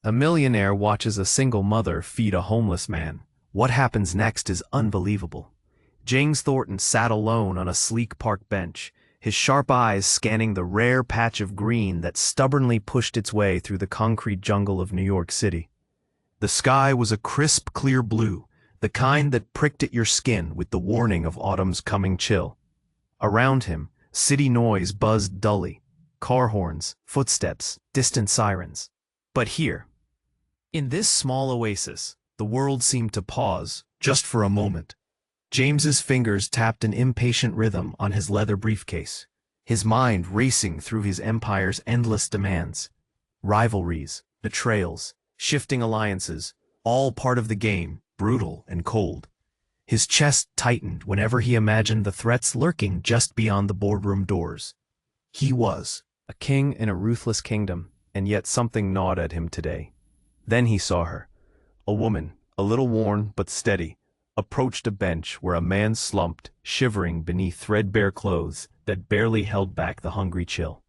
A millionaire watches a single mother feed a homeless man. What happens next is unbelievable. James Thornton sat alone on a sleek park bench, his sharp eyes scanning the rare patch of green that stubbornly pushed its way through the concrete jungle of New York City. The sky was a crisp, clear blue, the kind that pricked at your skin with the warning of autumn's coming chill. Around him, city noise buzzed dully, car horns, footsteps, distant sirens. But here, in this small oasis, the world seemed to pause, just for a moment. James's fingers tapped an impatient rhythm on his leather briefcase, his mind racing through his empire's endless demands. Rivalries, betrayals, shifting alliances, all part of the game, brutal and cold. His chest tightened whenever he imagined the threats lurking just beyond the boardroom doors. He was a king in a ruthless kingdom, and yet something gnawed at him today. Then he saw her. A woman, a little worn but steady, approached a bench where a man slumped, shivering beneath threadbare clothes that barely held back the hungry chill.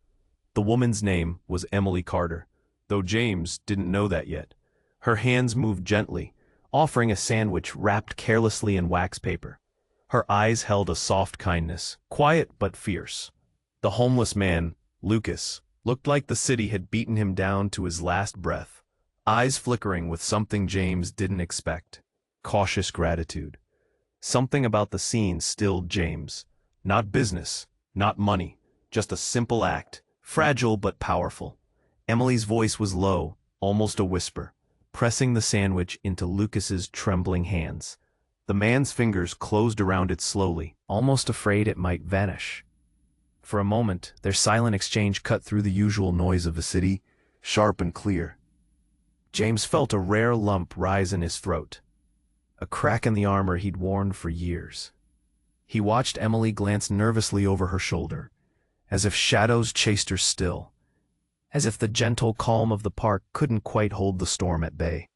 The woman's name was Emily Carter, though James didn't know that yet. Her hands moved gently, offering a sandwich wrapped carelessly in wax paper. Her eyes held a soft kindness, quiet but fierce. The homeless man, Lucas, looked like the city had beaten him down to his last breath, eyes flickering with something James didn't expect. Cautious gratitude. Something about the scene stilled James. Not business, not money, just a simple act, fragile but powerful. Emily's voice was low, almost a whisper, pressing the sandwich into Lucas's trembling hands. The man's fingers closed around it slowly, almost afraid it might vanish. For a moment, their silent exchange cut through the usual noise of the city, sharp and clear. James felt a rare lump rise in his throat, a crack in the armor he'd worn for years. He watched Emily glance nervously over her shoulder, as if shadows chased her still, as if the gentle calm of the park couldn't quite hold the storm at bay.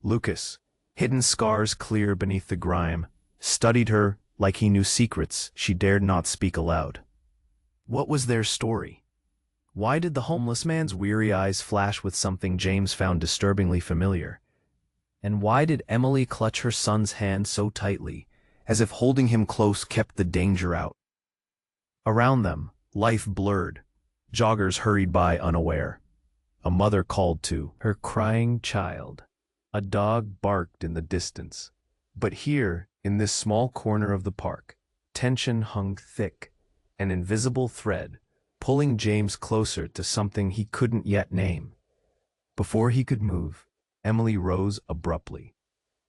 Lucas, hidden scars clear beneath the grime, studied her like he knew secrets she dared not speak aloud. What was their story? Why did the homeless man's weary eyes flash with something James found disturbingly familiar? And why did Emily clutch her son's hand so tightly, as if holding him close kept the danger out? Around them, life blurred. Joggers hurried by unaware. A mother called to her crying child. A dog barked in the distance. But here, in this small corner of the park, tension hung thick, an invisible thread, pulling James closer to something he couldn't yet name. Before he could move, Emily rose abruptly.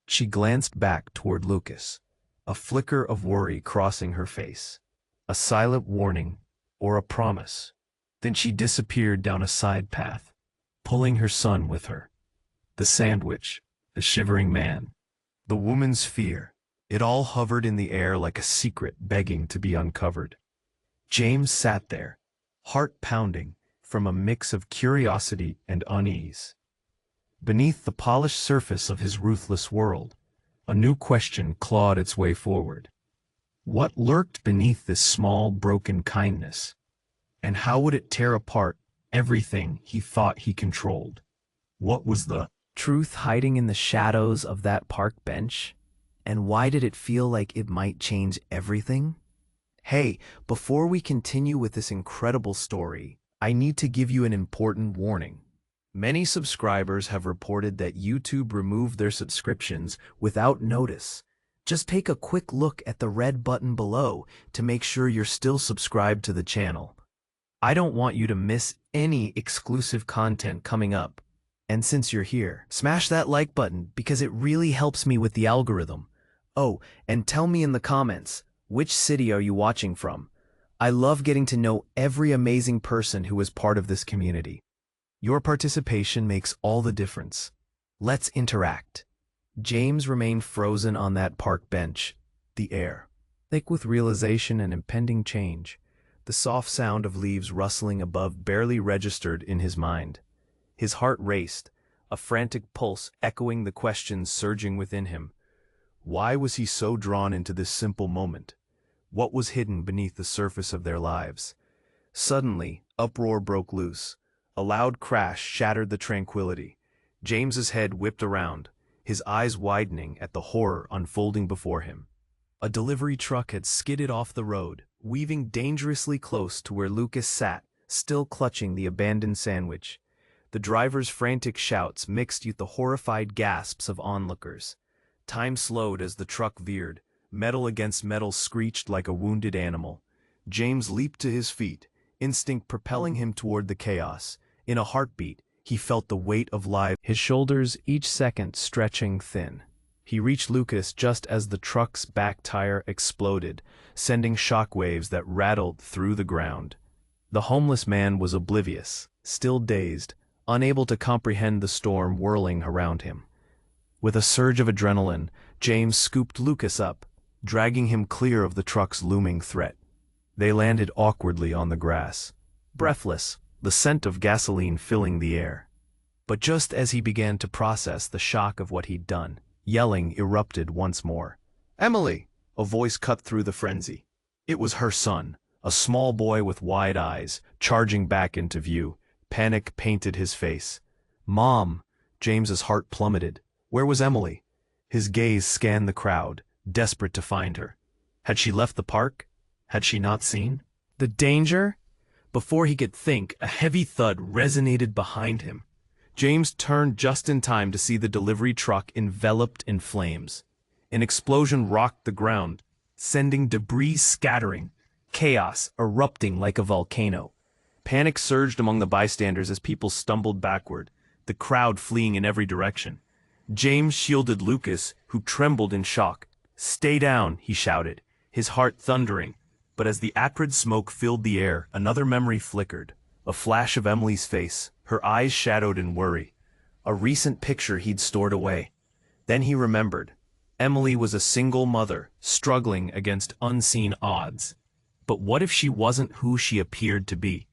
She glanced back toward Lucas, a flicker of worry crossing her face, a silent warning or a promise. Then she disappeared down a side path, pulling her son with her. The sandwich, the shivering man, the woman's fear, it all hovered in the air like a secret begging to be uncovered. James sat there, heart pounding, from a mix of curiosity and unease. Beneath the polished surface of his ruthless world, a new question clawed its way forward. What lurked beneath this small, broken kindness? And how would it tear apart everything he thought he controlled? What was the truth hiding in the shadows of that park bench? And why did it feel like it might change everything? Hey, before we continue with this incredible story, I need to give you an important warning. Many subscribers have reported that YouTube removed their subscriptions without notice. Just take a quick look at the red button below to make sure you're still subscribed to the channel. I don't want you to miss any exclusive content coming up. And since you're here, smash that like button because it really helps me with the algorithm. Oh, and tell me in the comments, which city are you watching from? I love getting to know every amazing person who is part of this community. Your participation makes all the difference. Let's interact. James remained frozen on that park bench, the air thick with realization and impending change. The soft sound of leaves rustling above barely registered in his mind. His heart raced, a frantic pulse echoing the questions surging within him. Why was he so drawn into this simple moment? What was hidden beneath the surface of their lives? Suddenly, uproar broke loose. A loud crash shattered the tranquility. James's head whipped around, his eyes widening at the horror unfolding before him. A delivery truck had skidded off the road, weaving dangerously close to where Lucas sat, still clutching the abandoned sandwich. The driver's frantic shouts mixed with the horrified gasps of onlookers. Time slowed as the truck veered. Metal against metal screeched like a wounded animal. James leaped to his feet, instinct propelling him toward the chaos. In a heartbeat, he felt the weight of life, his shoulders each second stretching thin. He reached Lucas just as the truck's back tire exploded, sending shockwaves that rattled through the ground. The homeless man was oblivious, still dazed, unable to comprehend the storm whirling around him. With a surge of adrenaline, James scooped Lucas up, dragging him clear of the truck's looming threat. They landed awkwardly on the grass, breathless, the scent of gasoline filling the air. But just as he began to process the shock of what he'd done, yelling erupted once more. "Emily!" A voice cut through the frenzy. It was her son, a small boy with wide eyes, charging back into view. Panic painted his face. "Mom!" James's heart plummeted. Where was Emily? His gaze scanned the crowd, desperate to find her. Had she left the park? Had she not seen? The danger? Before he could think, a heavy thud resonated behind him. James turned just in time to see the delivery truck enveloped in flames. An explosion rocked the ground, sending debris scattering, chaos erupting like a volcano. Panic surged among the bystanders as people stumbled backward, the crowd fleeing in every direction. James shielded Lucas, who trembled in shock. "Stay down," he shouted, his heart thundering. But as the acrid smoke filled the air, another memory flickered. A flash of Emily's face, her eyes shadowed in worry. A recent picture he'd stored away. Then he remembered. Emily was a single mother, struggling against unseen odds. But what if she wasn't who she appeared to be?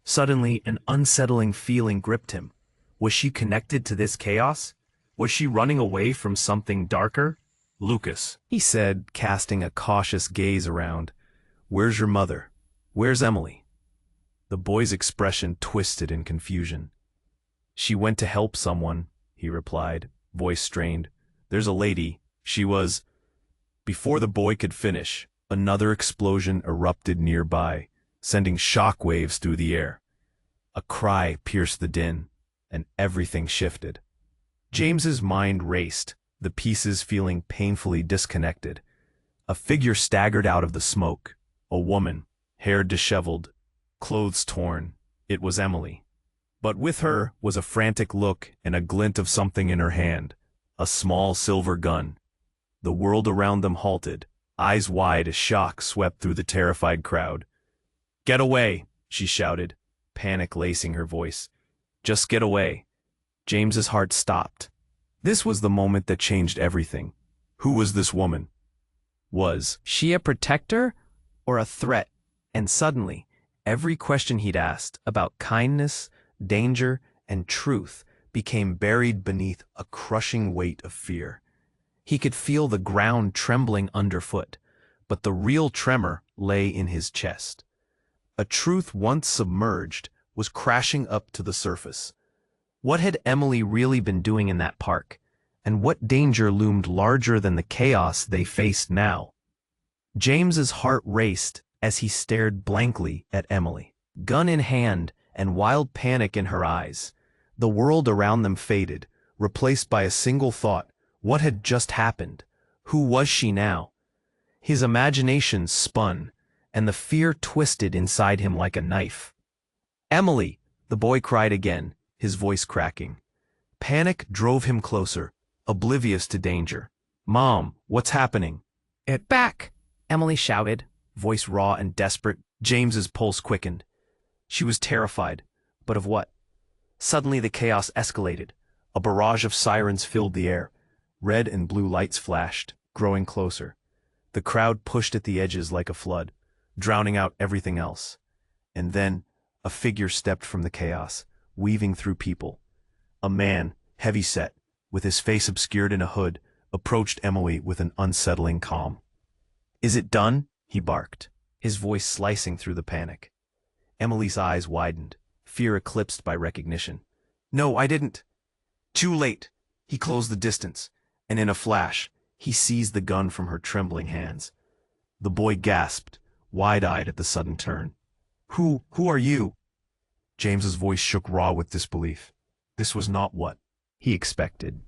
Suddenly, an unsettling feeling gripped him. Was she connected to this chaos? Was she running away from something darker? "Lucas," he said, casting a cautious gaze around. "Where's your mother? Where's Emily?" The boy's expression twisted in confusion. "She went to help someone," he replied, voice strained. "There's a lady. She was—" Before the boy could finish, another explosion erupted nearby, sending shock waves through the air. A cry pierced the din, and everything shifted. James's mind raced, the pieces feeling painfully disconnected. A figure staggered out of the smoke. A woman, hair disheveled, clothes torn. It was Emily. But with her was a frantic look and a glint of something in her hand, a small silver gun. The world around them halted, eyes wide as shock swept through the terrified crowd. "Get away!" she shouted, panic lacing her voice. "Just get away." James's heart stopped. This was the moment that changed everything. Who was this woman? Was she a protector or a threat? And suddenly, every question he'd asked about kindness, danger, and truth became buried beneath a crushing weight of fear. He could feel the ground trembling underfoot, but the real tremor lay in his chest. A truth once submerged was crashing up to the surface. What had Emily really been doing in that park? And what danger loomed larger than the chaos they faced now? James's heart raced as he stared blankly at Emily, gun in hand and wild panic in her eyes. The world around them faded, replaced by a single thought. What had just happened? Who was she now? His imagination spun, and the fear twisted inside him like a knife. "Emily!" the boy cried again, his voice cracking. Panic drove him closer, oblivious to danger. "Mom, what's happening?" Back!" Emily shouted, voice raw and desperate. James's pulse quickened. She was terrified, but of what? Suddenly the chaos escalated. A barrage of sirens filled the air. Red and blue lights flashed, growing closer. The crowd pushed at the edges like a flood, drowning out everything else. And then, a figure stepped from the chaos, weaving through people. A man, heavy-set, with his face obscured in a hood, approached Emily with an unsettling calm. "Is it done?" he barked, his voice slicing through the panic. Emily's eyes widened, fear eclipsed by recognition. "No, I didn't." Too late. He closed the distance, and in a flash, he seized the gun from her trembling hands. The boy gasped, wide-eyed at the sudden turn. Who are you? James's voice shook raw with disbelief. This was not what he expected.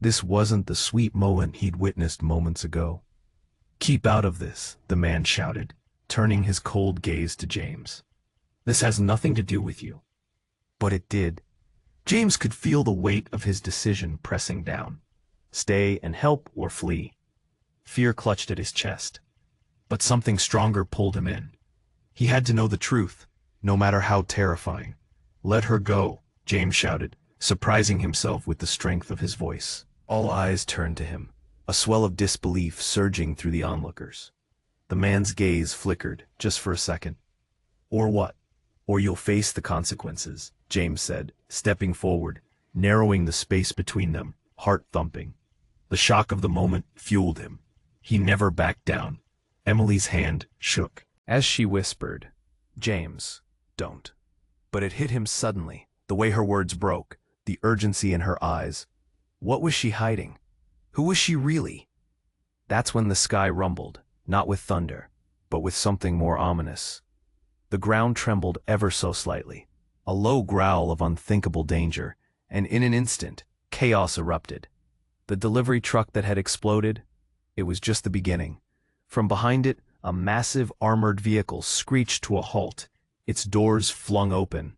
This wasn't the sweet moment he'd witnessed moments ago. Keep out of this, the man shouted, turning his cold gaze to James. This has nothing to do with you. But it did. James could feel the weight of his decision pressing down. Stay and help or flee. Fear clutched at his chest. But something stronger pulled him in. He had to know the truth, no matter how terrifying. Let her go, James shouted, surprising himself with the strength of his voice. All eyes turned to him, a swell of disbelief surging through the onlookers. The man's gaze flickered, just for a second. Or what? Or you'll face the consequences, James said, stepping forward, narrowing the space between them, heart thumping. The shock of the moment fueled him. He never backed down. Emily's hand shook. As she whispered, James, don't. But it hit him suddenly, the way her words broke, the urgency in her eyes. What was she hiding? Who was she really? That's when the sky rumbled, not with thunder, but with something more ominous. The ground trembled ever so slightly, a low growl of unthinkable danger, and in an instant, chaos erupted. The delivery truck that had exploded, it was just the beginning. From behind it, a massive armored vehicle screeched to a halt, its doors flung open.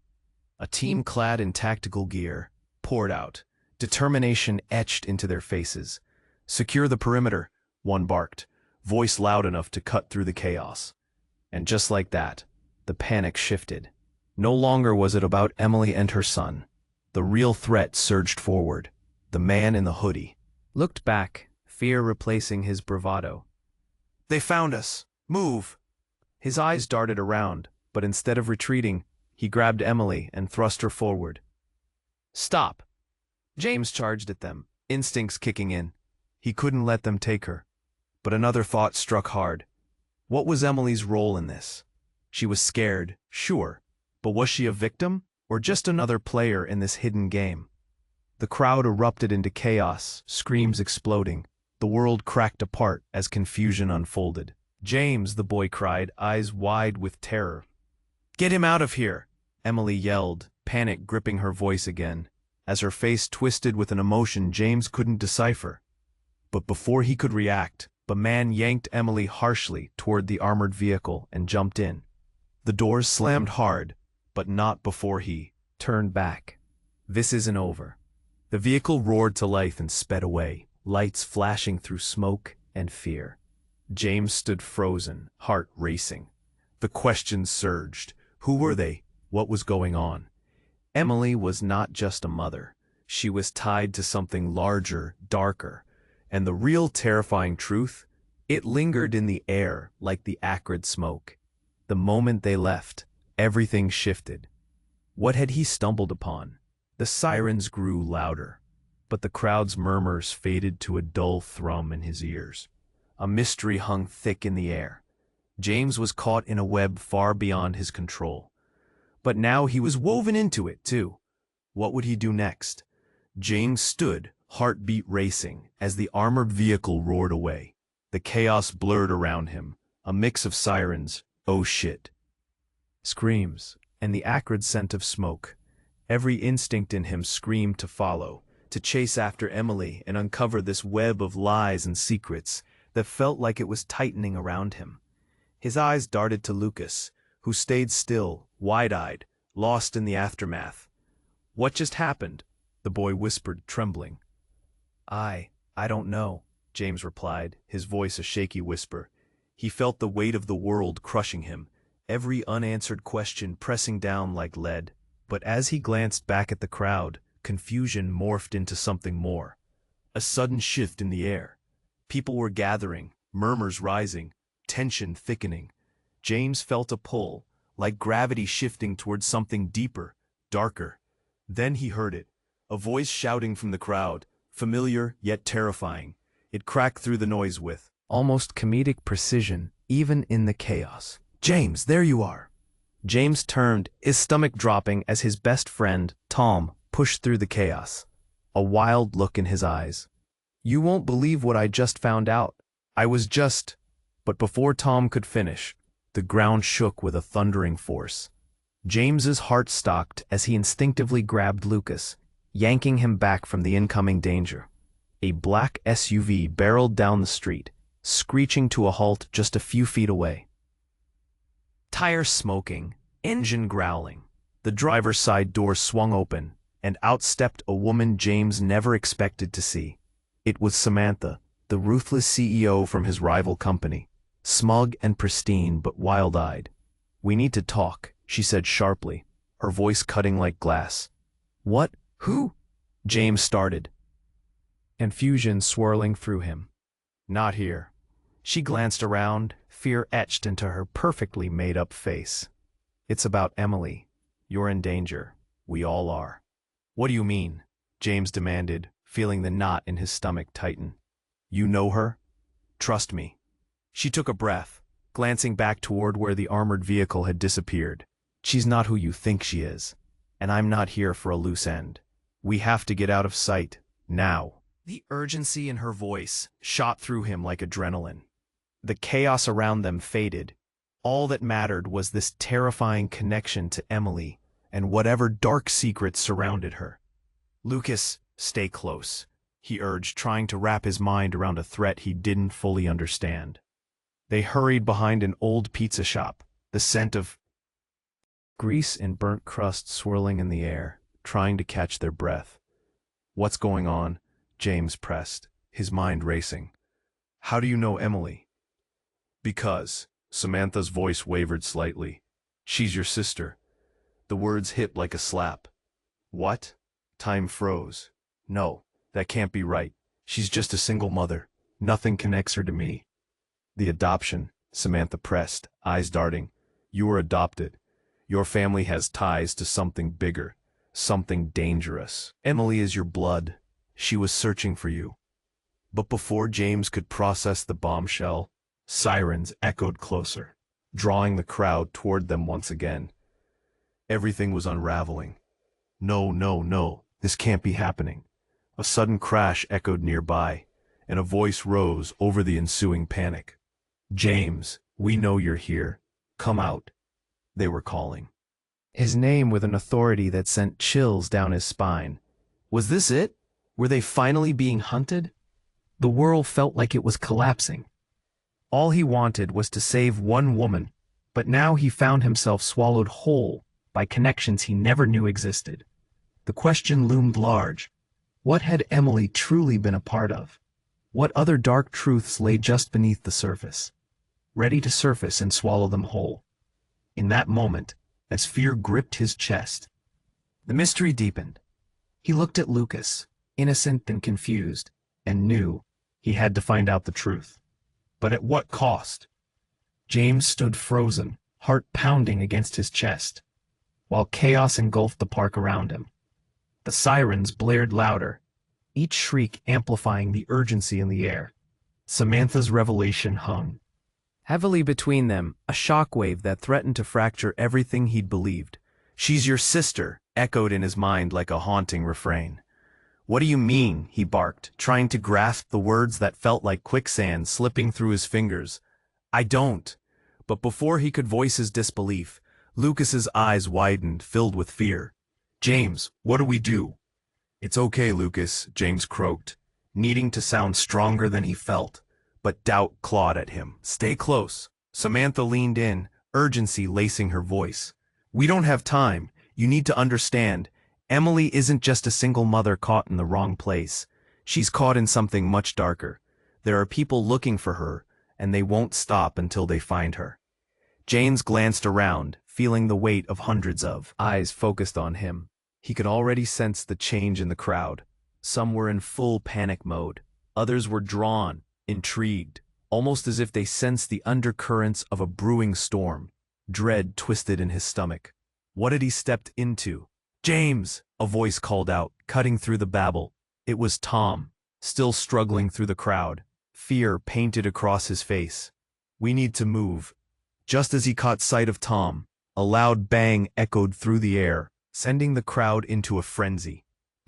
A team clad in tactical gear poured out, determination etched into their faces. Secure the perimeter, one barked, voice loud enough to cut through the chaos. And just like that, the panic shifted. No longer was it about Emily and her son. The real threat surged forward. The man in the hoodie looked back, fear replacing his bravado. They found us. Move! His eyes darted around, but instead of retreating, he grabbed Emily and thrust her forward. Stop! James charged at them, instincts kicking in. He couldn't let them take her. But another thought struck hard. What was Emily's role in this? She was scared, sure, but was she a victim, or just another player in this hidden game? The crowd erupted into chaos, screams exploding. The world cracked apart as confusion unfolded. James, the boy cried, eyes wide with terror. Get him out of here, Emily yelled, panic gripping her voice again, as her face twisted with an emotion James couldn't decipher. But before he could react, the man yanked Emily harshly toward the armored vehicle and jumped in. The doors slammed hard, but not before he turned back. This isn't over. The vehicle roared to life and sped away, lights flashing through smoke and fear. James stood frozen, heart racing. The questions surged. Who were they? What was going on? Emily was not just a mother. She was tied to something larger, darker. And the real terrifying truth? It lingered in the air like the acrid smoke. The moment they left, everything shifted. What had he stumbled upon? The sirens grew louder, but the crowd's murmurs faded to a dull thrum in his ears. A mystery hung thick in the air. James was caught in a web far beyond his control. But now he was woven into it, too. What would he do next? James stood, heartbeat racing, as the armored vehicle roared away. The chaos blurred around him, a mix of sirens, oh shit, screams, and the acrid scent of smoke. Every instinct in him screamed to follow, to chase after Emily and uncover this web of lies and secrets that felt like it was tightening around him. His eyes darted to Lucas, who stayed still, wide-eyed, lost in the aftermath. What just happened? The boy whispered, trembling. I don't know, James replied, his voice a shaky whisper. He felt the weight of the world crushing him, every unanswered question pressing down like lead. But as he glanced back at the crowd, confusion morphed into something more. A sudden shift in the air. People were gathering, murmurs rising, tension thickening. James felt a pull, like gravity shifting towards something deeper, darker. Then he heard it, a voice shouting from the crowd, familiar yet terrifying. It cracked through the noise with almost comedic precision, even in the chaos. James, there you are. James turned, his stomach dropping as his best friend, Tom, pushed through the chaos. a wild look in his eyes. "You won't believe what I just found out. I was just—" But before Tom could finish, the ground shook with a thundering force. James's heart stopped as he instinctively grabbed Lucas, yanking him back from the incoming danger. A black SUV barreled down the street, screeching to a halt just a few feet away. Tires smoking, engine growling. The driver's side door swung open, and out stepped a woman James never expected to see. It was Samantha, the ruthless CEO from his rival company, smug and pristine but wild-eyed. "We need to talk," she said sharply, her voice cutting like glass. "What? Who?" James started, confusion swirling through him. "Not here." She glanced around, fear etched into her perfectly made-up face. "It's about Emily. You're in danger. We all are." "What do you mean?" James demanded, feeling the knot in his stomach tighten. "You know her? Trust me." She took a breath, glancing back toward where the armored vehicle had disappeared. "She's not who you think she is, and I'm not here for a loose end. We have to get out of sight, now." The urgency in her voice shot through him like adrenaline. The chaos around them faded. All that mattered was this terrifying connection to Emily and whatever dark secrets surrounded her. "Lucas, stay close," he urged, trying to wrap his mind around a threat he didn't fully understand. They hurried behind an old pizza shop, the scent of grease and burnt crust swirling in the air, trying to catch their breath. "What's going on?" James pressed, his mind racing. "How do you know Emily?" "Because," Samantha's voice wavered slightly, "she's your sister." The words hit like a slap. "What?" Time froze. "No, that can't be right. She's just a single mother. Nothing connects her to me." "The adoption," Samantha pressed, eyes darting. "You were adopted. Your family has ties to something bigger, something dangerous. Emily is your blood. She was searching for you." But before James could process the bombshell, sirens echoed closer, drawing the crowd toward them once again. Everything was unraveling. "No, no, no, this can't be happening." A sudden crash echoed nearby, and a voice rose over the ensuing panic. "James, we know you're here. Come out," they were calling. His name with an authority that sent chills down his spine. Was this it? Were they finally being hunted? The world felt like it was collapsing. All he wanted was to save one woman, but now he found himself swallowed whole by connections he never knew existed. The question loomed large. What had Emily truly been a part of? What other dark truths lay just beneath the surface, ready to surface and swallow them whole? In that moment, as fear gripped his chest, the mystery deepened. He looked at Lucas, innocent and confused, and knew he had to find out the truth. But at what cost? James stood frozen, heart pounding against his chest, while chaos engulfed the park around him. The sirens blared louder, each shriek amplifying the urgency in the air. Samantha's revelation hung heavily between them, a shockwave that threatened to fracture everything he'd believed. "She's your sister," echoed in his mind like a haunting refrain. "What do you mean?" he barked, trying to grasp the words that felt like quicksand slipping through his fingers. "I don't." But before he could voice his disbelief, Lucas's eyes widened, filled with fear. "James, what do we do?" "It's okay, Lucas," James croaked, needing to sound stronger than he felt, but doubt clawed at him. "Stay close." Samantha leaned in, urgency lacing her voice. "We don't have time. You need to understand. Emily isn't just a single mother caught in the wrong place. She's caught in something much darker. There are people looking for her, and they won't stop until they find her." James glanced around, feeling the weight of hundreds of eyes focused on him. He could already sense the change in the crowd. Some were in full panic mode. Others were drawn, intrigued, almost as if they sensed the undercurrents of a brewing storm. Dread twisted in his stomach. What had he stepped into? "James!" a voice called out, cutting through the babble. It was Tom, still struggling through the crowd, fear painted across his face. "We need to move." Just as he caught sight of Tom, a loud bang echoed through the air, sending the crowd into a frenzy.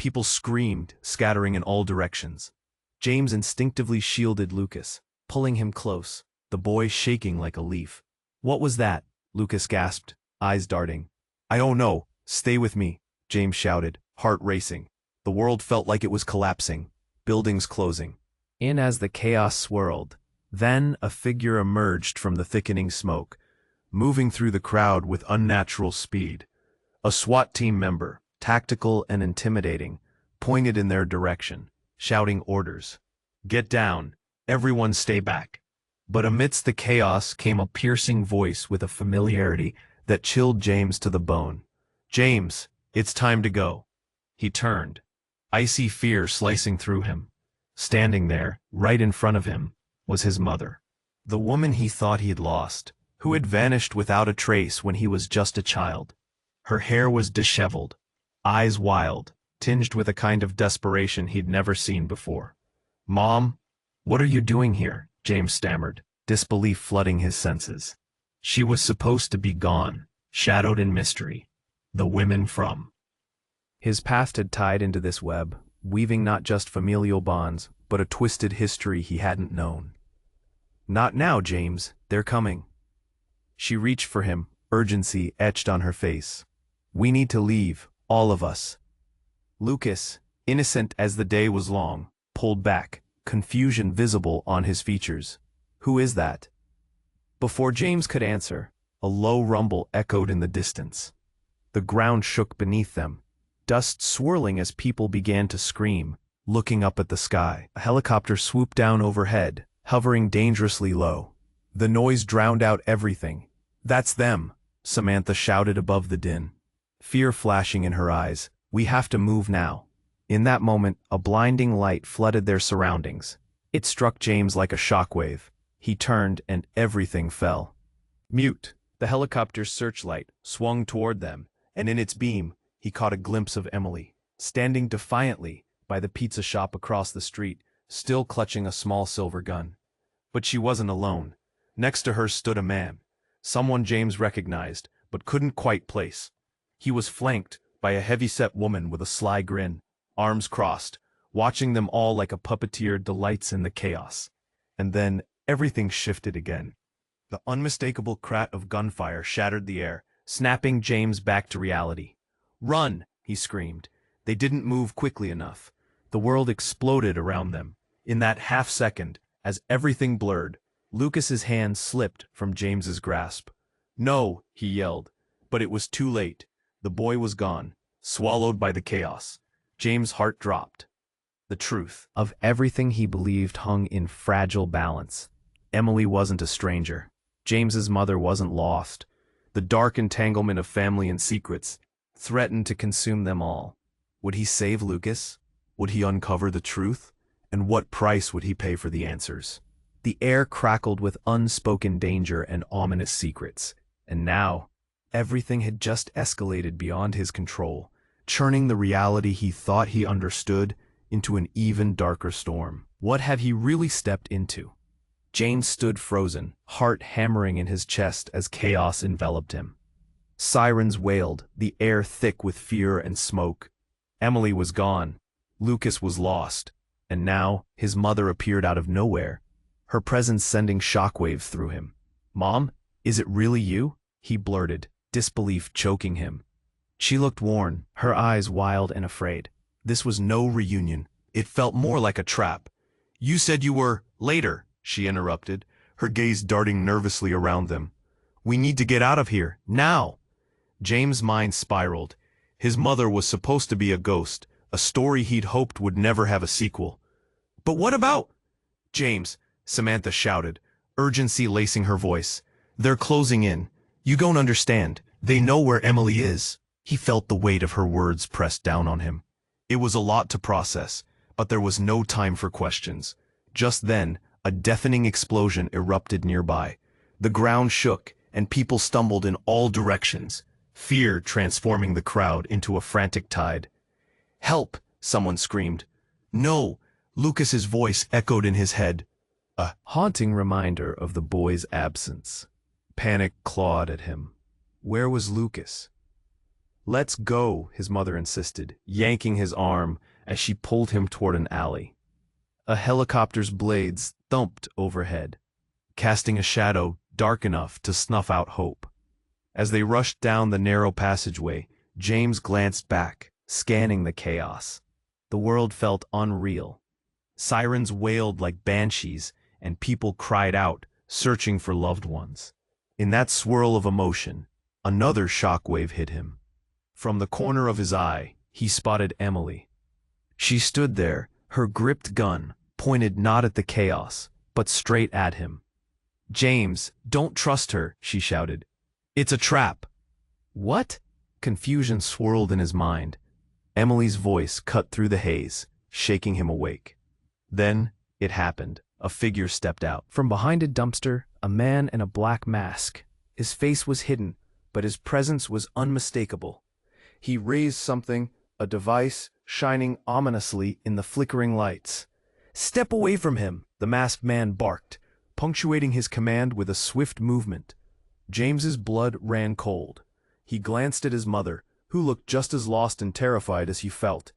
People screamed, scattering in all directions. James instinctively shielded Lucas, pulling him close, the boy shaking like a leaf. "What was that?" Lucas gasped, eyes darting. "I don't know. Stay with me," James shouted, heart racing. The world felt like it was collapsing, buildings closing. In as the chaos swirled, then a figure emerged from the thickening smoke, moving through the crowd with unnatural speed. A SWAT team member, tactical and intimidating, pointed in their direction, shouting orders. "Get down. Everyone stay back." But amidst the chaos came a piercing voice with a familiarity that chilled James to the bone. "James, it's time to go." He turned, icy fear slicing through him. Standing there, right in front of him, was his mother. The woman he thought he'd lost, who had vanished without a trace when he was just a child. Her hair was disheveled, eyes wild, tinged with a kind of desperation he'd never seen before. "Mom, what are you doing here?" James stammered, disbelief flooding his senses. She was supposed to be gone, shadowed in mystery. The women from his past had tied into this web, weaving not just familial bonds, but a twisted history he hadn't known. "Not now, James, they're coming." She reached for him, urgency etched on her face. "We need to leave, all of us." Lucas, innocent as the day was long, pulled back, confusion visible on his features. "Who is that?" Before James could answer, a low rumble echoed in the distance. The ground shook beneath them, dust swirling as people began to scream, looking up at the sky. A helicopter swooped down overhead, hovering dangerously low. The noise drowned out everything. "That's them," Samantha shouted above the din, fear flashing in her eyes. "We have to move now." In that moment, a blinding light flooded their surroundings. It struck James like a shockwave. He turned and everything fell. Mute. The helicopter's searchlight swung toward them, and in its beam, he caught a glimpse of Emily, standing defiantly by the pizza shop across the street, still clutching a small silver gun. But she wasn't alone. Next to her stood a man, someone James recognized, but couldn't quite place. He was flanked by a heavy-set woman with a sly grin, arms crossed, watching them all like a puppeteer delights in the chaos. And then, everything shifted again. The unmistakable crack of gunfire shattered the air, snapping James back to reality. "Run!" he screamed. They didn't move quickly enough. The world exploded around them. In that half-second, as everything blurred, Lucas's hand slipped from James's grasp. "No!" he yelled. But it was too late. The boy was gone, swallowed by the chaos. James' heart dropped. The truth of everything he believed hung in fragile balance. Emily wasn't a stranger. James's mother wasn't lost. The dark entanglement of family and secrets threatened to consume them all. Would he save Lucas? Would he uncover the truth? And what price would he pay for the answers? The air crackled with unspoken danger and ominous secrets. And now, everything had just escalated beyond his control, churning the reality he thought he understood into an even darker storm. What had he really stepped into? James stood frozen, heart hammering in his chest as chaos enveloped him. Sirens wailed, the air thick with fear and smoke. Emily was gone. Lucas was lost. And now, his mother appeared out of nowhere, her presence sending shockwaves through him. "Mom, is it really you?" he blurted, disbelief choking him. She looked worn, her eyes wild and afraid. This was no reunion. It felt more like a trap. "You said you were later," she interrupted, her gaze darting nervously around them. "We need to get out of here, now." James' mind spiraled. His mother was supposed to be a ghost, a story he'd hoped would never have a sequel. "But what about—" "James," Samantha shouted, urgency lacing her voice. "They're closing in. You don't understand. They know where Emily is." He felt the weight of her words pressed down on him. It was a lot to process, but there was no time for questions. Just then, a deafening explosion erupted nearby. The ground shook, and people stumbled in all directions, fear transforming the crowd into a frantic tide. "Help!" someone screamed. "No!" Lucas's voice echoed in his head, a haunting reminder of the boy's absence. Panic clawed at him. Where was Lucas? Let's go, his mother insisted, yanking his arm as she pulled him toward an alley. A helicopter's blades thumped overhead, casting a shadow dark enough to snuff out hope. As they rushed down the narrow passageway, James glanced back, scanning the chaos. The world felt unreal. Sirens wailed like banshees, and people cried out, searching for loved ones. In that swirl of emotion, another shockwave hit him. From the corner of his eye, he spotted Emily. She stood there, her gripped gun pointed not at the chaos, but straight at him. "James, don't trust her," she shouted. "It's a trap." "What?" Confusion swirled in his mind. Emily's voice cut through the haze, shaking him awake. Then, it happened. A figure stepped out. From behind a dumpster, a man in a black mask. His face was hidden, but his presence was unmistakable. He raised something, a device, shining ominously in the flickering lights. "Step away from him," the masked man barked, punctuating his command with a swift movement. James's blood ran cold. He glanced at his mother, who looked just as lost and terrified as he felt.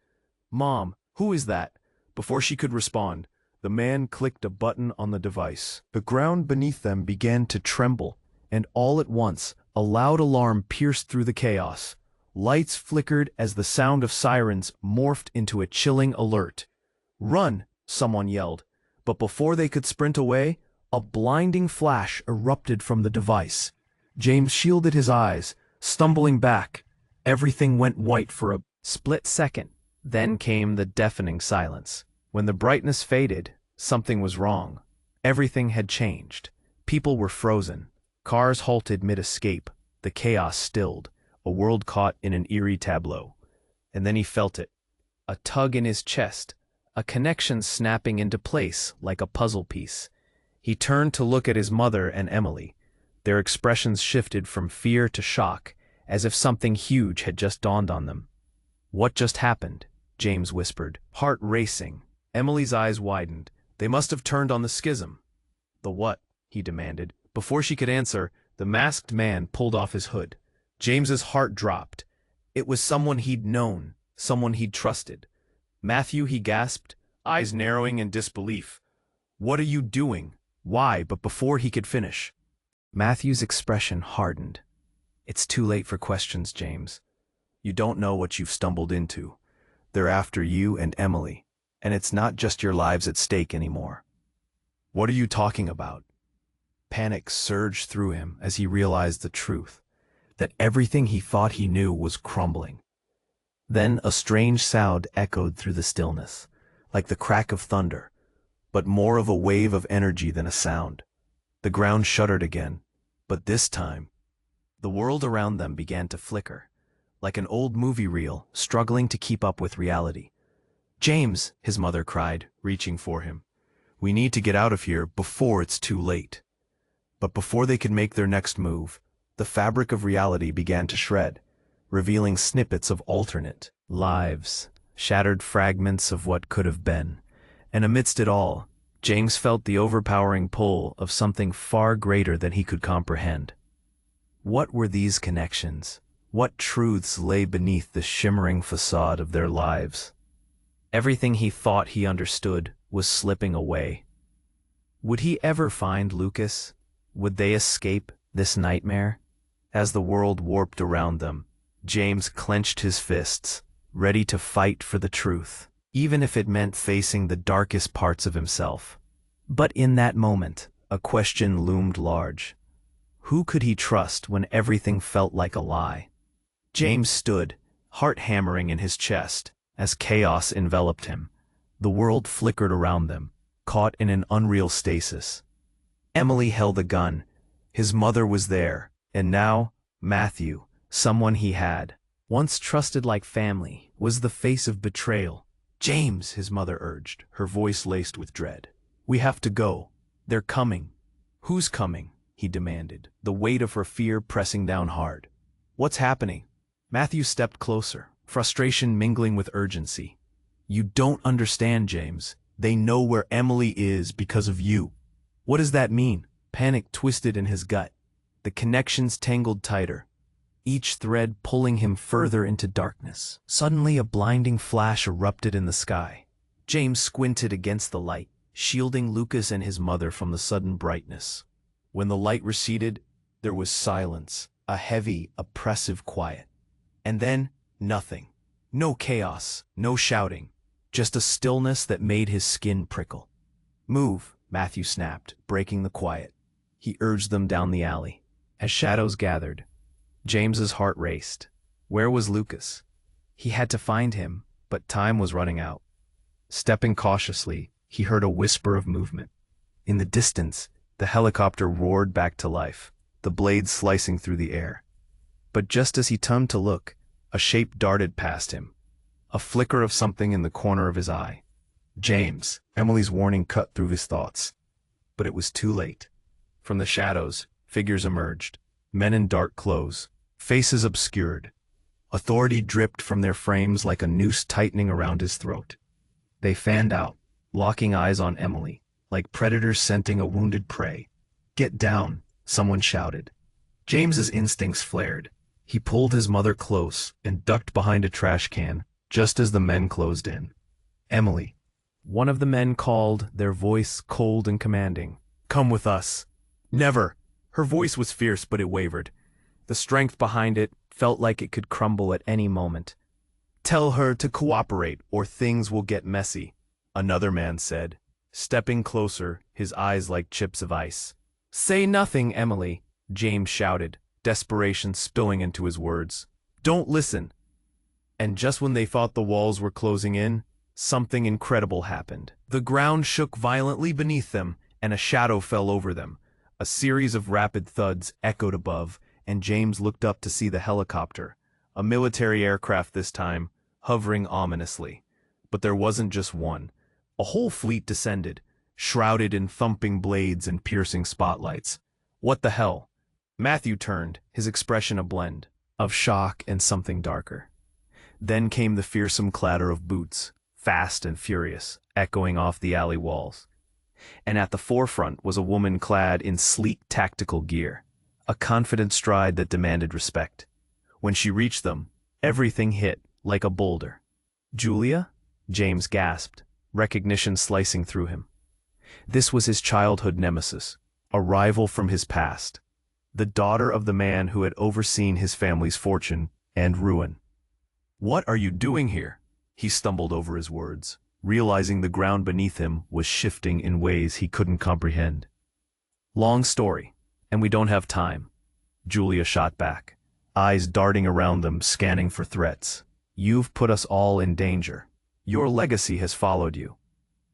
"Mom, who is that?" Before she could respond, the man clicked a button on the device. The ground beneath them began to tremble, and all at once, a loud alarm pierced through the chaos. Lights flickered as the sound of sirens morphed into a chilling alert. "Run!" someone yelled, but before they could sprint away, a blinding flash erupted from the device. James shielded his eyes, stumbling back. Everything went white for a split second. Then came the deafening silence. When the brightness faded, something was wrong. Everything had changed. People were frozen. Cars halted mid-escape. The chaos stilled, a world caught in an eerie tableau. And then he felt it. A tug in his chest, a connection snapping into place like a puzzle piece. He turned to look at his mother and Emily. Their expressions shifted from fear to shock, as if something huge had just dawned on them. "What just happened?" James whispered, heart racing. Emily's eyes widened. "They must have turned on the schism." "The what?" he demanded. Before she could answer, the masked man pulled off his hood. James's heart dropped. It was someone he'd known, someone he'd trusted. "Matthew," he gasped, eyes narrowing in disbelief. "What are you doing? Why?" But before he could finish, Matthew's expression hardened. "It's too late for questions, James. You don't know what you've stumbled into. They're after you and Emily, and it's not just your lives at stake anymore." "What are you talking about?" Panic surged through him as he realized the truth, that everything he thought he knew was crumbling. Then a strange sound echoed through the stillness, like the crack of thunder, but more of a wave of energy than a sound. The ground shuddered again, but this time, the world around them began to flicker, like an old movie reel struggling to keep up with reality. "James," his mother cried, reaching for him. "We need to get out of here before it's too late." But before they could make their next move, the fabric of reality began to shred, revealing snippets of alternate lives, shattered fragments of what could have been. And amidst it all, James felt the overpowering pull of something far greater than he could comprehend. What were these connections? What truths lay beneath the shimmering facade of their lives? Everything he thought he understood was slipping away. Would he ever find Lucas? Would they escape this nightmare? As the world warped around them, James clenched his fists, ready to fight for the truth, even if it meant facing the darkest parts of himself. But in that moment, a question loomed large. Who could he trust when everything felt like a lie? James stood, heart hammering in his chest, as chaos enveloped him. The world flickered around them, caught in an unreal stasis. Emily held a gun. His mother was there, and now, Matthew, someone he had once trusted like family, was the face of betrayal. "James," his mother urged, her voice laced with dread. "We have to go. They're coming." "Who's coming?" he demanded, the weight of her fear pressing down hard. "What's happening?" Matthew stepped closer, frustration mingling with urgency. "You don't understand, James. They know where Emily is because of you." "What does that mean?" Panic twisted in his gut. The connections tangled tighter. each thread pulling him further into darkness. Suddenly a blinding flash erupted in the sky. James squinted against the light, shielding Lucas and his mother from the sudden brightness. When the light receded, there was silence, a heavy, oppressive quiet. And then, nothing. No chaos, no shouting, just a stillness that made his skin prickle. "Move," Matthew snapped, breaking the quiet. He urged them down the alley. As shadows gathered, James's heart raced. Where was Lucas? He had to find him, but time was running out. Stepping cautiously, he heard a whisper of movement. In the distance, the helicopter roared back to life, the blades slicing through the air. But just as he turned to look, a shape darted past him, a flicker of something in the corner of his eye. James, Emily's warning cut through his thoughts. But it was too late. From the shadows, figures emerged, men in dark clothes, faces obscured. Authority dripped from their frames like a noose tightening around his throat. They fanned out, locking eyes on Emily, like predators scenting a wounded prey. "Get down," someone shouted. James's instincts flared. He pulled his mother close and ducked behind a trash can, just as the men closed in. "Emily," one of the men called, their voice cold and commanding. "Come with us." "Never." Her voice was fierce, but it wavered. The strength behind it felt like it could crumble at any moment. "Tell her to cooperate, or things will get messy," another man said, stepping closer, his eyes like chips of ice. "Say nothing, Emily," James shouted, desperation spilling into his words. "Don't listen." And just when they thought the walls were closing in, something incredible happened. The ground shook violently beneath them, and a shadow fell over them. A series of rapid thuds echoed above, and James looked up to see the helicopter, a military aircraft this time, hovering ominously. But there wasn't just one. A whole fleet descended, shrouded in thumping blades and piercing spotlights. "What the hell?" Matthew turned, his expression a blend of shock and something darker. Then came the fearsome clatter of boots, fast and furious, echoing off the alley walls. And at the forefront was a woman clad in sleek tactical gear, a confident stride that demanded respect. When she reached them, everything hit like a boulder. "Julia?" James gasped, recognition slicing through him. This was his childhood nemesis, a rival from his past, the daughter of the man who had overseen his family's fortune and ruin. "What are you doing here?" He stumbled over his words, realizing the ground beneath him was shifting in ways he couldn't comprehend. "Long story, and we don't have time," Julia shot back, eyes darting around them, scanning for threats. "You've put us all in danger. Your legacy has followed you."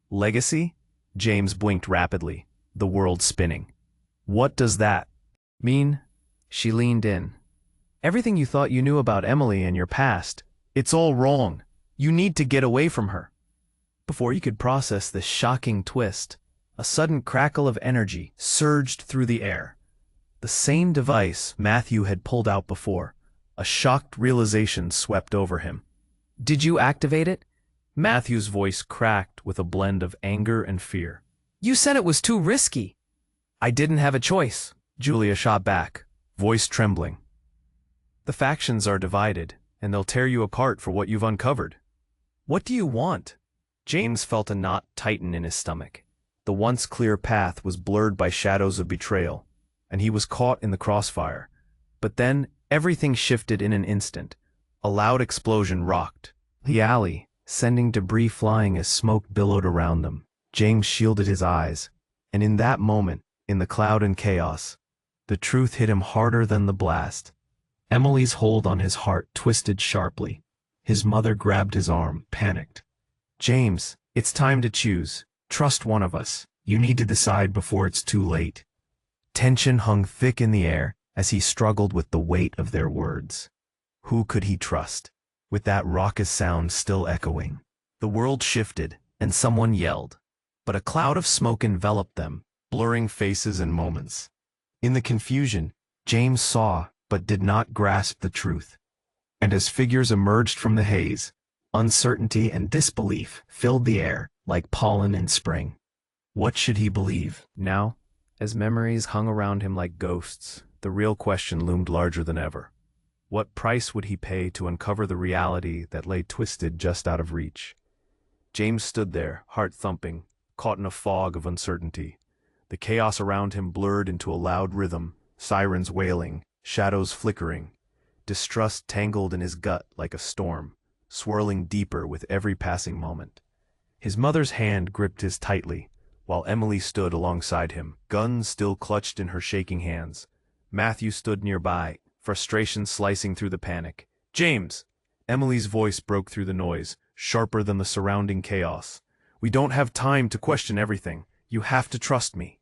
"Legacy?" James blinked rapidly, the world spinning. "What does that mean?" She leaned in. "Everything you thought you knew about Emily and your past, it's all wrong. You need to get away from her." Before he could process this shocking twist, a sudden crackle of energy surged through the air. The same device Matthew had pulled out before. A shocked realization swept over him. "Did you activate it?" Matthew's voice cracked with a blend of anger and fear. "You said it was too risky." "I didn't have a choice," Julia shot back, voice trembling. "The factions are divided, and they'll tear you apart for what you've uncovered. What do you want?" James felt a knot tighten in his stomach. The once clear path was blurred by shadows of betrayal, and he was caught in the crossfire. But then, everything shifted in an instant. A loud explosion rocked the alley, sending debris flying as smoke billowed around them. James shielded his eyes, and in that moment, in the cloud and chaos, the truth hit him harder than the blast. Emily's hold on his heart twisted sharply. His mother grabbed his arm, panicked. "James, it's time to choose. Trust one of us. You need to decide before it's too late." Tension hung thick in the air as he struggled with the weight of their words. Who could he trust? With that raucous sound still echoing. The world shifted, and someone yelled. But a cloud of smoke enveloped them, blurring faces and moments. In the confusion, James saw, but did not grasp the truth. And as figures emerged from the haze, uncertainty and disbelief filled the air like pollen in spring. What should he believe? Now, as memories hung around him like ghosts, the real question loomed larger than ever. What price would he pay to uncover the reality that lay twisted just out of reach? James stood there, heart thumping, caught in a fog of uncertainty. The chaos around him blurred into a loud rhythm, sirens wailing, shadows flickering. Distrust tangled in his gut like a storm, swirling deeper with every passing moment. His mother's hand gripped his tightly, while Emily stood alongside him, guns still clutched in her shaking hands. Matthew stood nearby, frustration slicing through the panic. "James!" Emily's voice broke through the noise, sharper than the surrounding chaos. "We don't have time to question everything. You have to trust me."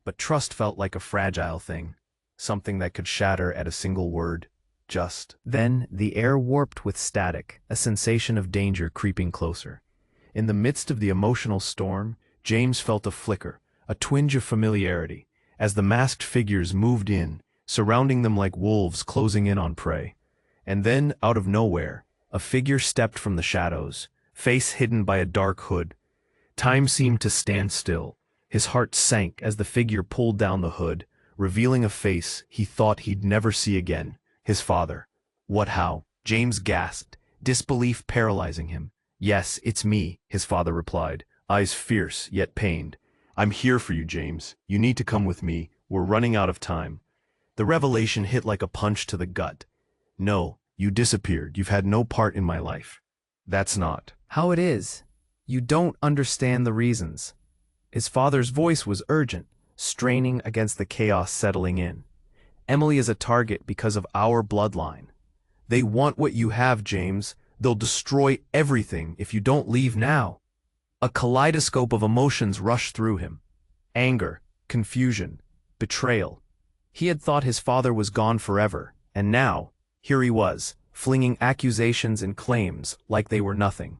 But trust felt like a fragile thing, something that could shatter at a single word. Just then, the air warped with static, a sensation of danger creeping closer. In the midst of the emotional storm, James felt a flicker, a twinge of familiarity, as the masked figures moved in, surrounding them like wolves closing in on prey. And then, out of nowhere, a figure stepped from the shadows, face hidden by a dark hood. Time seemed to stand still. His heart sank as the figure pulled down the hood, revealing a face he thought he'd never see again. His father. "What, how?" James gasped, disbelief paralyzing him. "Yes, it's me," his father replied, eyes fierce yet pained. "I'm here for you, James. You need to come with me. We're running out of time." The revelation hit like a punch to the gut. "No, you disappeared. You've had no part in my life." "That's not how it is. You don't understand the reasons." His father's voice was urgent, straining against the chaos settling in. "Emily is a target because of our bloodline. They want what you have, James. They'll destroy everything if you don't leave now." A kaleidoscope of emotions rushed through him. Anger, confusion, betrayal. He had thought his father was gone forever, and now, here he was, flinging accusations and claims like they were nothing.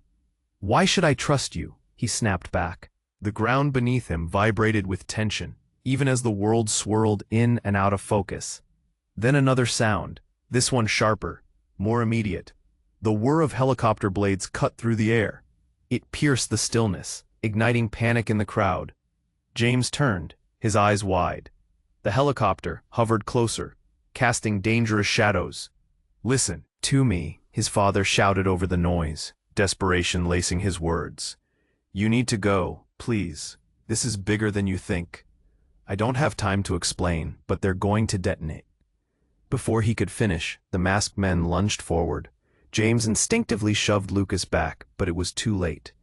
"Why should I trust you?" he snapped back. The ground beneath him vibrated with tension, even as the world swirled in and out of focus. Then another sound, this one sharper, more immediate. The whir of helicopter blades cut through the air. It pierced the stillness, igniting panic in the crowd. James turned, his eyes wide. The helicopter hovered closer, casting dangerous shadows. "Listen to me," his father shouted over the noise, desperation lacing his words. "You need to go, please. This is bigger than you think. I don't have time to explain, but they're going to detonate." Before he could finish, the masked men lunged forward. James instinctively shoved Lucas back, but it was too late.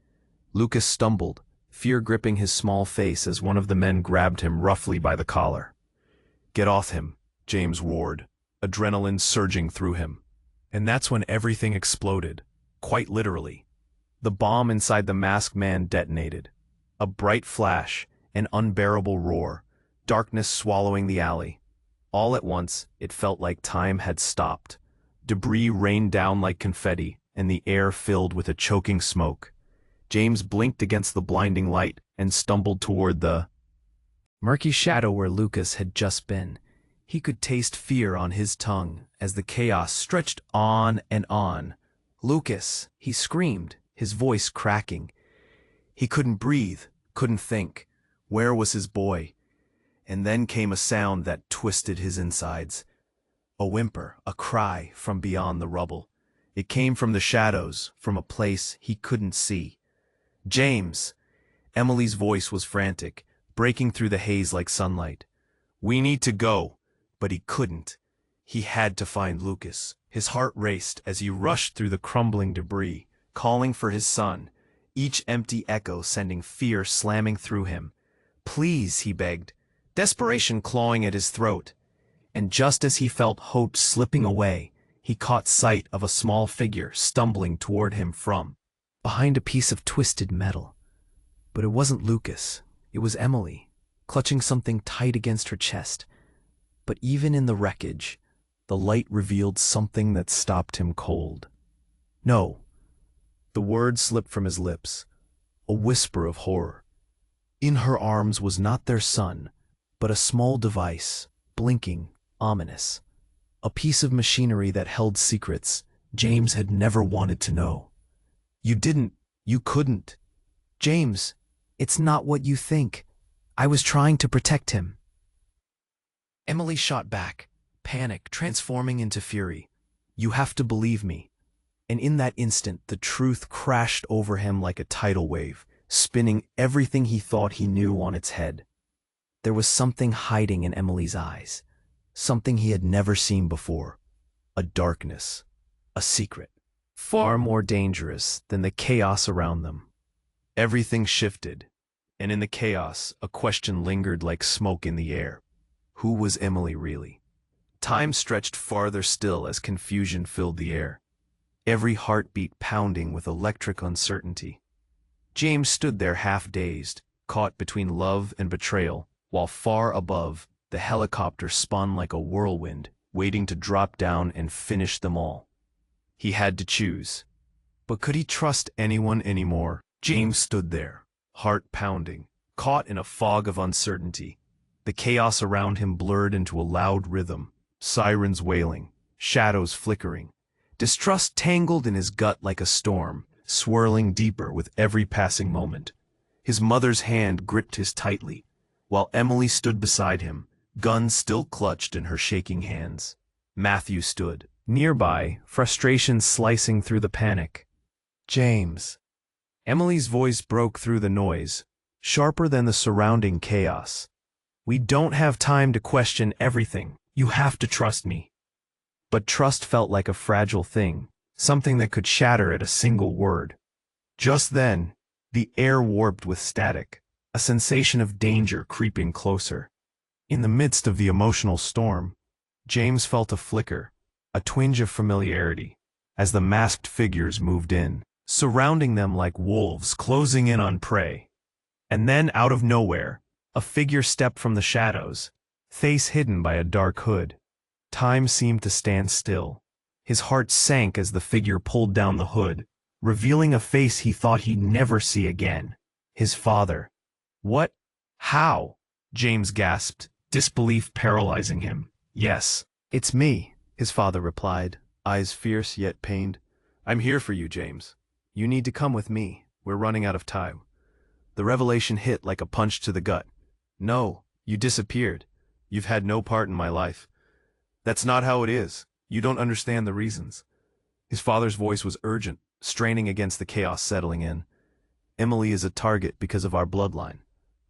Lucas stumbled, fear gripping his small face as one of the men grabbed him roughly by the collar. "Get off him," James roared, adrenaline surging through him. And that's when everything exploded, quite literally. The bomb inside the masked man detonated. A bright flash, an unbearable roar, darkness swallowing the alley. All at once, it felt like time had stopped. Debris rained down like confetti, and the air filled with a choking smoke. James blinked against the blinding light and stumbled toward the murky shadow where Lucas had just been. He could taste fear on his tongue as the chaos stretched on and on. "Lucas!" he screamed, his voice cracking. He couldn't breathe, couldn't think. Where was his boy? And then came a sound that twisted his insides. A whimper, a cry from beyond the rubble. It came from the shadows, from a place he couldn't see. "James!" Emily's voice was frantic, breaking through the haze like sunlight. "We need to go." But he couldn't. He had to find Lucas. His heart raced as he rushed through the crumbling debris, calling for his son, each empty echo sending fear slamming through him. "Please," he begged, desperation clawing at his throat. And just as he felt hope slipping away, he caught sight of a small figure stumbling toward him from behind a piece of twisted metal. But it wasn't Lucas. It was Emily, clutching something tight against her chest. But even in the wreckage, the light revealed something that stopped him cold. "No." The word slipped from his lips, a whisper of horror. In her arms was not their son, but a small device, blinking, ominous. A piece of machinery that held secrets James had never wanted to know. You couldn't. "James, it's not what you think. I was trying to protect him." Emily shot back, panic transforming into fury. You have to believe me. And in that instant, the truth crashed over him like a tidal wave, spinning everything he thought he knew on its head. There was something hiding in Emily's eyes, something he had never seen before, a darkness, a secret, far more dangerous than the chaos around them. Everything shifted, and in the chaos, a question lingered like smoke in the air. Who was Emily really? Time stretched farther still as confusion filled the air, every heartbeat pounding with electric uncertainty. James stood there half-dazed, caught between love and betrayal, while far above, the helicopter spun like a whirlwind, waiting to drop down and finish them all. He had to choose. But could he trust anyone anymore? James stood there, heart pounding, caught in a fog of uncertainty. The chaos around him blurred into a loud rhythm, sirens wailing, shadows flickering. Distrust tangled in his gut like a storm, swirling deeper with every passing moment. His mother's hand gripped his tightly, while Emily stood beside him, gun still clutched in her shaking hands. Matthew stood nearby, frustration slicing through the panic. James. Emily's voice broke through the noise, sharper than the surrounding chaos. We don't have time to question everything. You have to trust me. But trust felt like a fragile thing, something that could shatter at a single word. Just then, the air warped with static, a sensation of danger creeping closer. In the midst of the emotional storm, James felt a flicker, a twinge of familiarity, as the masked figures moved in, surrounding them like wolves closing in on prey. And then, out of nowhere, a figure stepped from the shadows, face hidden by a dark hood. Time seemed to stand still. His heart sank as the figure pulled down the hood, revealing a face he thought he'd never see again. His father. What? How? James gasped, disbelief paralyzing him. Yes, it's me, his father replied, eyes fierce yet pained. I'm here for you, James. You need to come with me. We're running out of time. The revelation hit like a punch to the gut. No, you disappeared. You've had no part in my life. That's not how it is. You don't understand the reasons. His father's voice was urgent, straining against the chaos settling in. Emily is a target because of our bloodline.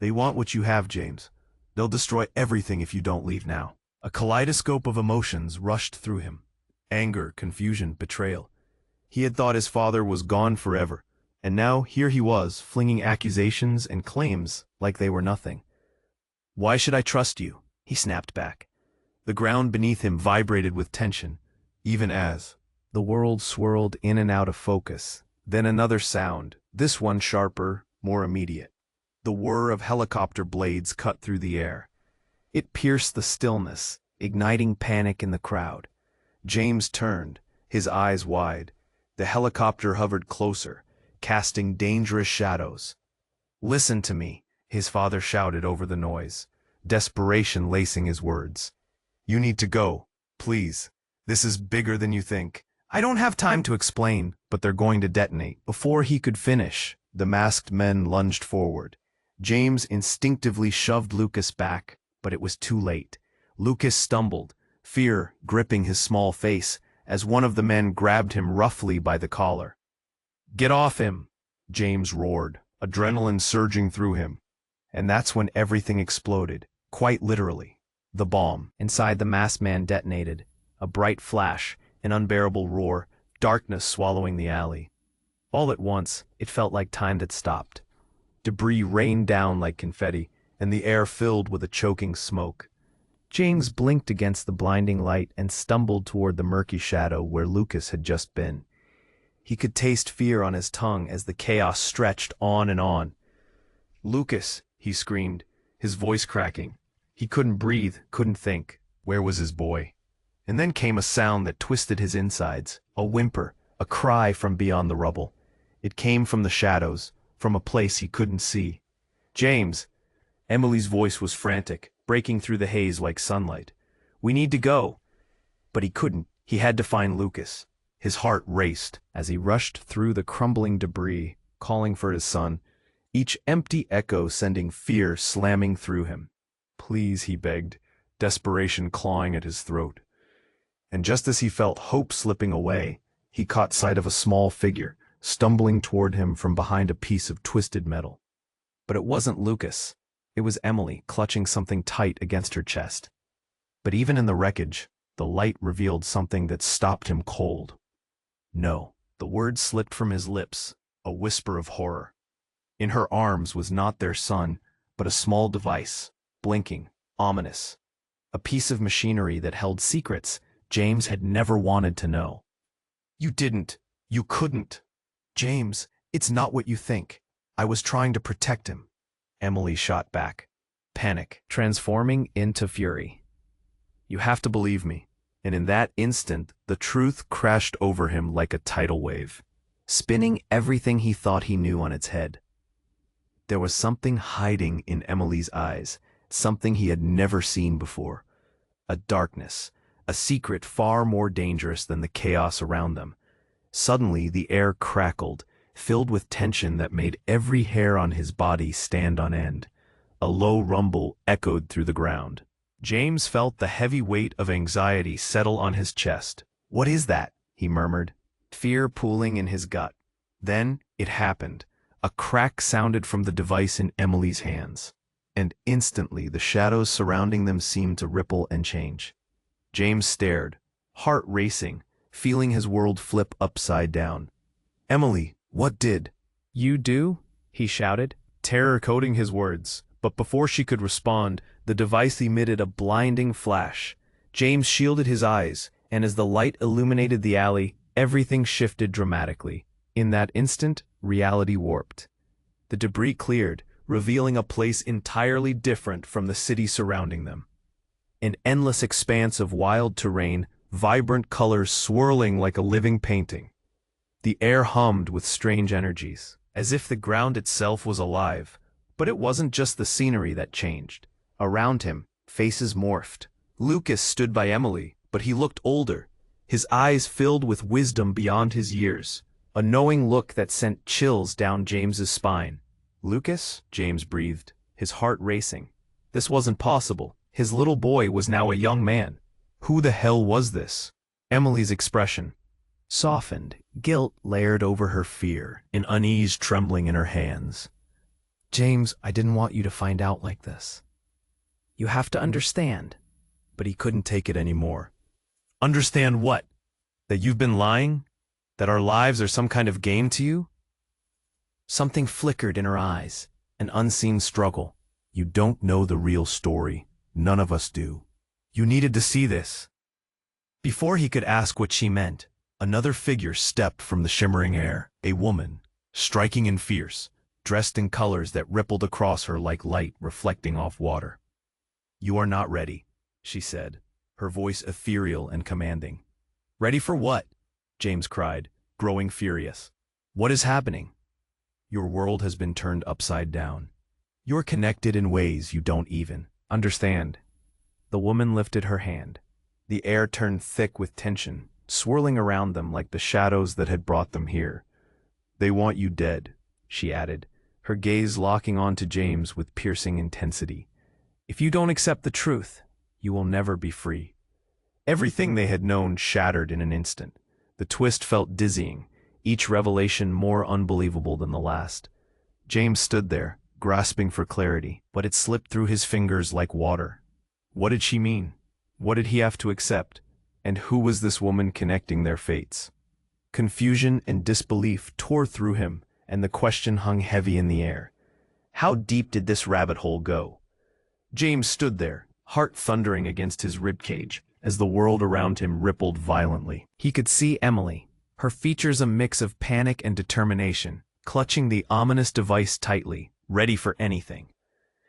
They want what you have, James. They'll destroy everything if you don't leave now. A kaleidoscope of emotions rushed through him. Anger, confusion, betrayal. He had thought his father was gone forever, and now here he was, flinging accusations and claims like they were nothing. Why should I trust you? He snapped back. The ground beneath him vibrated with tension, even as the world swirled in and out of focus. Then another sound, this one sharper, more immediate. The whir of helicopter blades cut through the air. It pierced the stillness, igniting panic in the crowd. James turned, his eyes wide. The helicopter hovered closer, casting dangerous shadows. Listen to me, his father shouted over the noise, desperation lacing his words. You need to go, please. This is bigger than you think. I don't have time to explain, but they're going to detonate. Before he could finish, the masked men lunged forward. James instinctively shoved Lucas back, but it was too late. Lucas stumbled, fear gripping his small face, as one of the men grabbed him roughly by the collar. Get off him, James roared, adrenaline surging through him. And that's when everything exploded, quite literally. The bomb inside the masked man detonated, a bright flash, an unbearable roar, darkness swallowing the alley. All at once, it felt like time had stopped. Debris rained down like confetti, and the air filled with a choking smoke. James blinked against the blinding light and stumbled toward the murky shadow where Lucas had just been. He could taste fear on his tongue as the chaos stretched on and on. Lucas, he screamed, his voice cracking. He couldn't breathe, couldn't think. Where was his boy? And then came a sound that twisted his insides, a whimper, a cry from beyond the rubble. It came from the shadows, from a place he couldn't see. James! Emily's voice was frantic, breaking through the haze like sunlight. We need to go. But he couldn't. He had to find Lucas. His heart raced as he rushed through the crumbling debris, calling for his son, each empty echo sending fear slamming through him. Please, he begged, desperation clawing at his throat. And just as he felt hope slipping away, he caught sight of a small figure, stumbling toward him from behind a piece of twisted metal. But it wasn't Lucas. It was Emily, clutching something tight against her chest. But even in the wreckage, the light revealed something that stopped him cold. No, the word slipped from his lips, a whisper of horror. In her arms was not their son, but a small device, blinking, ominous. A piece of machinery that held secrets James had never wanted to know. You didn't. You couldn't. James, it's not what you think. I was trying to protect him. Emily shot back, panic transforming into fury. You have to believe me. And in that instant, the truth crashed over him like a tidal wave, spinning everything he thought he knew on its head. There was something hiding in Emily's eyes, something he had never seen before. A darkness, a secret far more dangerous than the chaos around them. Suddenly, the air crackled, filled with tension that made every hair on his body stand on end. A low rumble echoed through the ground. James felt the heavy weight of anxiety settle on his chest. "What is that?" he murmured, fear pooling in his gut. Then it happened. A crack sounded from the device in Emily's hands, and instantly the shadows surrounding them seemed to ripple and change. James stared, heart racing, feeling his world flip upside down. "Emily, what did you do?" he shouted, terror coating his words. But before she could respond, the device emitted a blinding flash. James shielded his eyes, and as the light illuminated the alley, everything shifted dramatically. In that instant, reality warped. The debris cleared, revealing a place entirely different from the city surrounding them. An endless expanse of wild terrain, vibrant colors swirling like a living painting. The air hummed with strange energies, as if the ground itself was alive. But it wasn't just the scenery that changed. Around him, faces morphed. Lucas stood by Emily, but he looked older, his eyes filled with wisdom beyond his years, a knowing look that sent chills down James's spine. "Lucas?" James breathed, his heart racing. This wasn't possible. His little boy was now a young man. Who the hell was this? Emily's expression softened, guilt layered over her fear, an unease trembling in her hands. "James, I didn't want you to find out like this. You have to understand." But he couldn't take it anymore. "Understand what? That you've been lying? That our lives are some kind of game to you?" Something flickered in her eyes, an unseen struggle. "You don't know the real story. None of us do. You needed to see this." Before he could ask what she meant, another figure stepped from the shimmering air, a woman, striking and fierce, dressed in colors that rippled across her like light reflecting off water. "You are not ready," she said, her voice ethereal and commanding. "Ready for what?" James cried, growing furious. "What is happening?" "Your world has been turned upside down. You're connected in ways you don't even understand." The woman lifted her hand. The air turned thick with tension, swirling around them like the shadows that had brought them here. "They want you dead," she added, her gaze locking onto James with piercing intensity. "If you don't accept the truth, you will never be free." Everything they had known shattered in an instant. The twist felt dizzying, each revelation more unbelievable than the last. James stood there, grasping for clarity, but it slipped through his fingers like water. What did she mean? What did he have to accept? And who was this woman connecting their fates? Confusion and disbelief tore through him, and the question hung heavy in the air. How deep did this rabbit hole go? James stood there, heart thundering against his ribcage, as the world around him rippled violently. He could see Emily, her features a mix of panic and determination, clutching the ominous device tightly, ready for anything.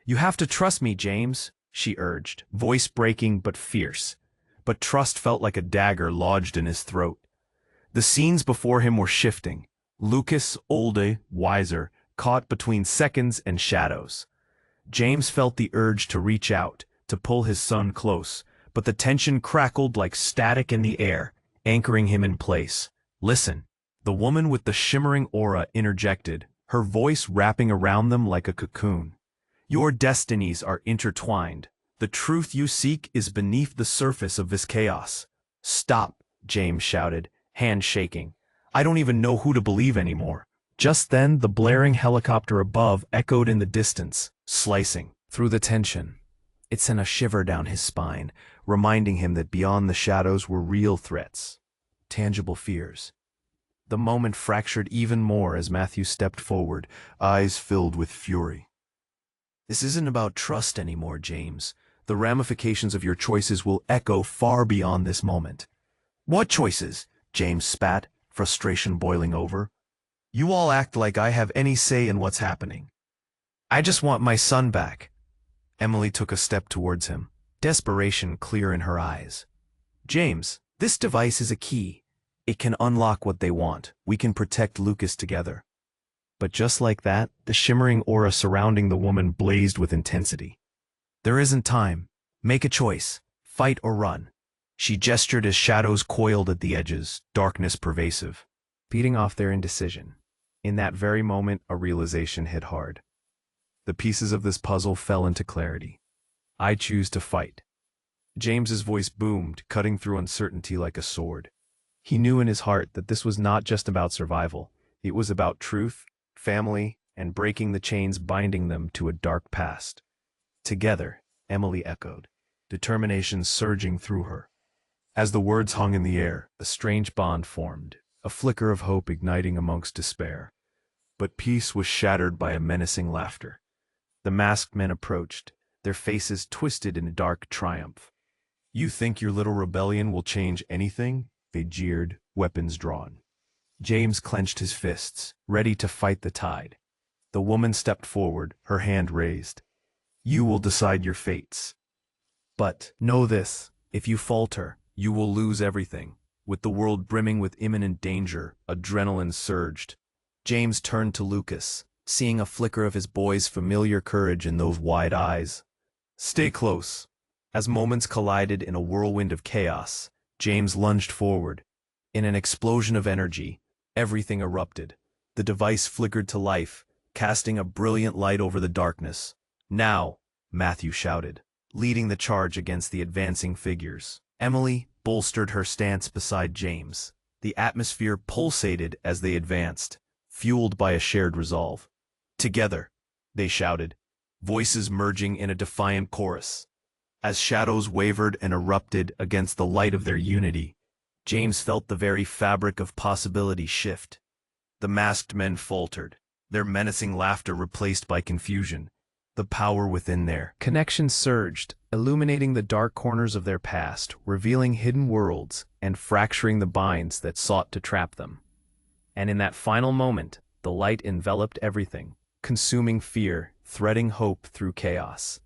"You have to trust me, James," she urged, voice breaking but fierce. But trust felt like a dagger lodged in his throat. The scenes before him were shifting. Lucas, older, wiser, caught between seconds and shadows. James felt the urge to reach out, to pull his son close, but the tension crackled like static in the air, anchoring him in place. "Listen," the woman with the shimmering aura interjected, her voice wrapping around them like a cocoon. "Your destinies are intertwined. The truth you seek is beneath the surface of this chaos. Stop, James shouted, hand shaking. I don't even know who to believe anymore. Just then, the blaring helicopter above echoed in the distance, slicing through the tension. It sent a shiver down his spine, reminding him that beyond the shadows were real threats, tangible fears. The moment fractured even more as Matthew stepped forward, eyes filled with fury. This isn't about trust anymore, James. The ramifications of your choices will echo far beyond this moment. What choices? James spat, frustration boiling over. You all act like I have any say in what's happening. I just want my son back. Emily took a step towards him, desperation clear in her eyes. James, this device is a key. It can unlock what they want. We can protect Lucas together. But just like that, the shimmering aura surrounding the woman blazed with intensity. There isn't time. Make a choice. Fight or run. She gestured as shadows coiled at the edges, darkness pervasive, beating off their indecision. In that very moment, a realization hit hard. The pieces of this puzzle fell into clarity. I choose to fight. James's voice boomed, cutting through uncertainty like a sword. He knew in his heart that this was not just about survival. It was about truth, family, and breaking the chains binding them to a dark past. Together, Emily echoed, determination surging through her. As the words hung in the air, a strange bond formed, a flicker of hope igniting amongst despair. But peace was shattered by a menacing laughter. The masked men approached, their faces twisted in dark triumph. You think your little rebellion will change anything? They jeered, weapons drawn. James clenched his fists, ready to fight the tide. The woman stepped forward, her hand raised. You will decide your fates. But know this, if you falter, you will lose everything. With the world brimming with imminent danger, adrenaline surged. James turned to Lucas, seeing a flicker of his boy's familiar courage in those wide eyes. Stay close. As moments collided in a whirlwind of chaos, James lunged forward. In an explosion of energy, everything erupted. The device flickered to life, casting a brilliant light over the darkness. Now, Matthew shouted, leading the charge against the advancing figures. Emily bolstered her stance beside James. The atmosphere pulsated as they advanced, fueled by a shared resolve. Together, they shouted, voices merging in a defiant chorus. As shadows wavered and erupted against the light of their unity, James felt the very fabric of possibility shift. The masked men faltered, their menacing laughter replaced by confusion. The power within their connection surged, illuminating the dark corners of their past, revealing hidden worlds, and fracturing the binds that sought to trap them. And in that final moment, the light enveloped everything, consuming fear, threading hope through chaos.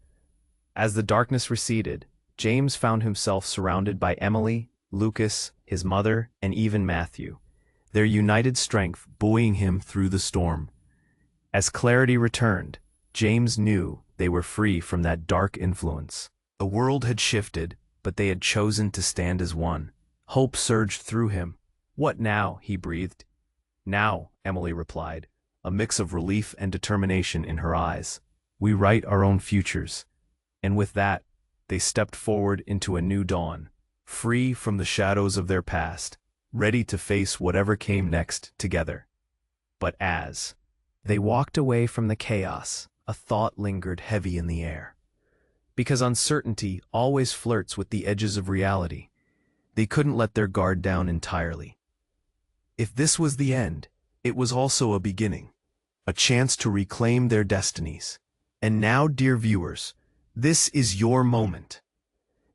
As the darkness receded, James found himself surrounded by Emily, Lucas, his mother, and even Matthew, their united strength buoying him through the storm. As clarity returned, James knew they were free from that dark influence. The world had shifted, but they had chosen to stand as one. Hope surged through him. What now? He breathed. Now, Emily replied, a mix of relief and determination in her eyes. We write our own futures. And with that, they stepped forward into a new dawn, free from the shadows of their past, ready to face whatever came next together. But as they walked away from the chaos, a thought lingered heavy in the air. Because uncertainty always flirts with the edges of reality, they couldn't let their guard down entirely. If this was the end, it was also a beginning, a chance to reclaim their destinies. And now, dear viewers, this is your moment.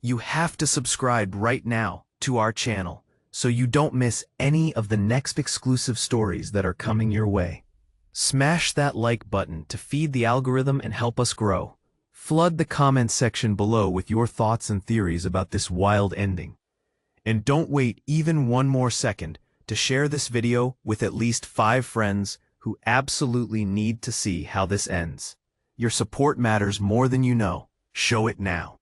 You have to subscribe right now to our channel so you don't miss any of the next exclusive stories that are coming your way. Smash that like button to feed the algorithm and help us grow. Flood the comment section below with your thoughts and theories about this wild ending. And don't wait even one more second to share this video with at least 5 friends who absolutely need to see how this ends. Your support matters more than you know. Show it now.